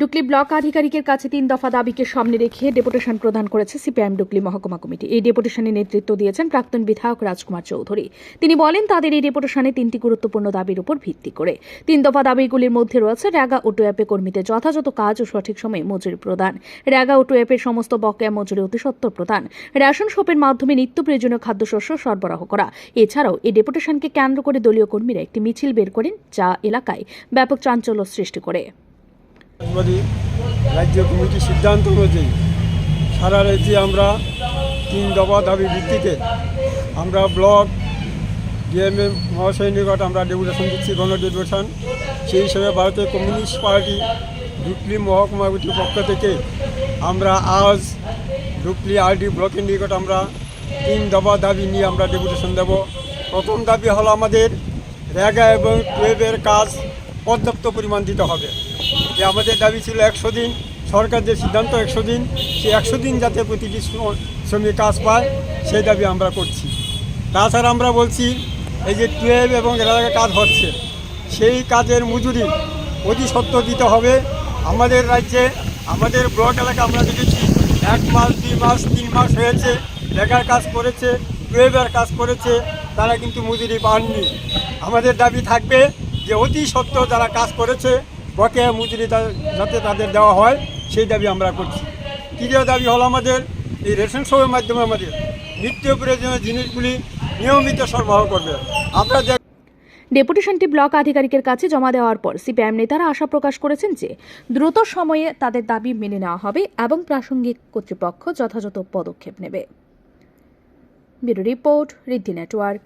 ডুকলি block আধিকারিকের কাছে 3 দফা দাবিকে সামনে রেখে ডেপুটেশন প্রদান করেছে সিপিআইএম ডুকলি মহকুমা কমিটি। এই ডেপুটেশনে নেতৃত্ব দিয়েছেন প্রাক্তন বিধায়ক রাজকুমার চৌধুরী। তিনি বলেন, তাদের এই ডেপুটেশনে 3টি গুরুত্বপূর্ণ দাবির উপর ভিত্তি করে 3 দফা দাবিগুলির মধ্যে রয়েছে রেগা ও টুঅ্যাপে কর্মীদের যথাযথ কাজ ও সঠিক সময়ে মজুরি প্রদান, রেগা ও টুঅ্যাপের সমস্ত বকেয়া মজুরি অতি সত্বর প্রদান, রেশন শপের মাধ্যমে নিত্য প্রয়োজনীয় খাদ্যশস্য সরবরাহ করা। এছাড়াও এই ডেপুটেশনকে কেন্দ্র করে দলীয় কর্মীরা একটি মিছিল বের করেন, যা এলাকায় ব্যাপক চাঞ্চল্য সৃষ্টি করে। রাজ্য কমিটির সিদ্ধান্ত অনুযায়ী সারা রাজ্যে আমরা 3 দফা দাবি ভিত্তিতে আমরা ব্লক ডিএমএম মহাশয়ের নিকট আমরা ডেপুটেশন দিচ্ছি, গণ ডেপুটেশন। সেই হিসেবে ভারতীয় কমিউনিস্ট পার্টি ডুকলি মহকুমা কমিটির পক্ষ থেকে আমরা আজ ডুকলি আরডি ব্লকের নিকট আমরা 3 দফা দাবি নিয়ে আমরা ডেপুটেশন দেব। প্রথম দাবি হলো আমাদের রেগা এবং টুয়েবের কাজ পর্যাপ্ত পরিমাণ দিতে হবে। যে আমাদের দাবি ছিল 100 দিন, সরকার যে সিদ্ধান্ত 100 দিন, সেই 100 দিন যাতে প্রতিটি শ্রমিক কাজ পায় সেই দাবি আমরা করছি। তাছাড়া আমরা বলছি, এই যে টুয়েব এবং রেগা কাজ হচ্ছে, সেই কাজের মজুরি অতি সত্ত্বর দিতে হবে। আমাদের রাজ্যে আমাদের ব্লক এলাকা আমরা দেখেছি 1 মাস 2 মাস 3 মাস হয়েছে রেগার কাজ করেছে, টুয়েবের কাজ করেছে, তারা কিন্তু মজুরি পাননি। আমাদের দাবি থাকবে যে অতি সত্ত্বর যারা কাজ করেছে বকেয়া মজুরি যাতে তাদের দেওয়া হয়, সেই দাবি আমরা করছি। তৃতীয় দাবি হলো আমাদের এই রেশন শপের মাধ্যমে আমাদের নিত্য প্রয়োজনীয় জিনিসগুলি নিয়মিত সরবরাহ করবে। আমরা ডেপুটেশনটি ব্লক আধিকারিকের কাছে জমা দেওয়ার পর সিপিআইএম নেতারা আশা প্রকাশ করেছেন যে দ্রুত সময়ে তাদের দাবি মেনে নেওয়া হবে এবং প্রাসঙ্গিক কর্তৃপক্ষ যথাযথ পদক্ষেপ নেবে। ব্যুরো রিপোর্ট, ঋদ্ধি নেটওয়ার্ক।